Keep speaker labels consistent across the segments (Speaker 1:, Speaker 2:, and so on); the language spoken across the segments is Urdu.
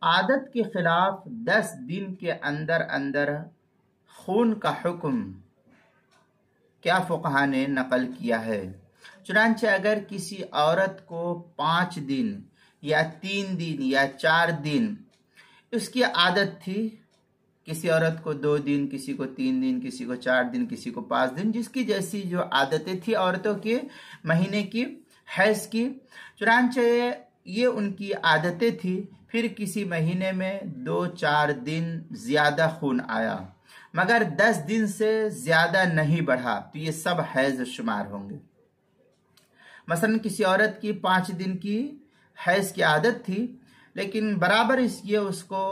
Speaker 1: عادت کے خلاف 10 دن کے اندر اندر خون کا حکم کیا فقہا نے نقل کیا ہے؟ چنانچہ اگر کسی عورت کو 5 دن یا 3 دن یا 4 دن اس کی عادت تھی، کسی عورت کو 2 دن، کسی کو 3 دن، کسی کو 4 دن، کسی کو 5 دن، جس کی جیسی جو عادتیں تھی عورتوں کے مہینے کی، حیض کی، چنانچہ یہ ان کی عادتیں تھی، پھر کسی مہینے میں 2-4 دن زیادہ خون آیا مگر 10 دن سے زیادہ نہیں بڑھا تو یہ سب حیض شمار ہوں گے۔ مثلا کسی عورت کی 5 دن کی حیض کی عادت تھی، لیکن برابر اس کو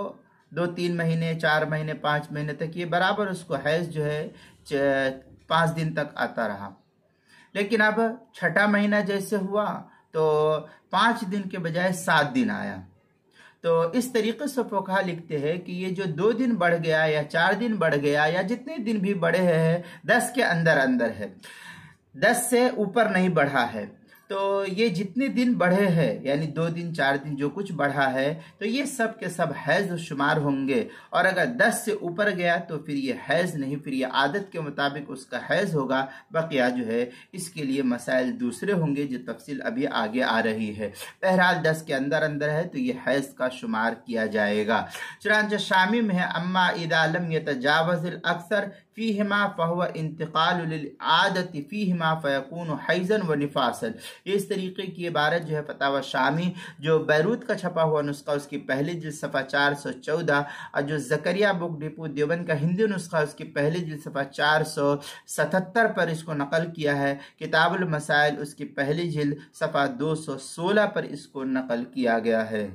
Speaker 1: 2-3 مہینے، 4 مہینے، 5 مہینے تک یہ برابر اس کو حیض جو ہے 5 دن تک آتا رہا، لیکن اب 6واں مہینہ جیسے ہوا تو 5 دن کے بجائے 7 دن آیا۔ تو اس طریقے سے فقہا لکھتے ہیں کہ یہ جو 2 دن بڑھ گیا یا 4 دن بڑھ گیا یا جتنے دن بھی بڑھے ہیں 10 کے اندر اندر ہے، 10 سے اوپر نہیں بڑھا ہے، تو یہ جتنے دن بڑھے ہیں یعنی 2 دن 4 دن جو کچھ بڑھا ہے تو یہ سب کے سب حیض شمار ہوں گے، اور اگر 10 سے اوپر گیا تو پھر یہ حیض نہیں، پھر یہ عادت کے مطابق اس کا حیض ہوگا، بقیہ جو ہے اس کے لیے مسائل دوسرے ہوں گے جو تفصیل ابھی آگے آ رہی ہے۔ بہرحال 10 کے اندر اندر ہے تو یہ حیض کا شمار کیا جائے گا۔ چنانچہ شامی میں ہے اما اذا لم يتجاوز الاکثر فیہما فہو انتقال للعادت فیہما فیکون حیضا و نفاسا۔ اس طریقے کی عبارت جو ہے فتاوی شامی جو بیروت کا چھپا ہوا نسخہ اس کی پہلی جلد صفحہ 414، اور جو زکریا بک ڈپو دیوبند کا ہندی نسخہ اس کی پہلی جلد صفحہ 477 پر اس کو نقل کیا ہے، کتاب المسائل اس کی پہلی جلد صفحہ 216 پر اس کو نقل کیا گیا ہے۔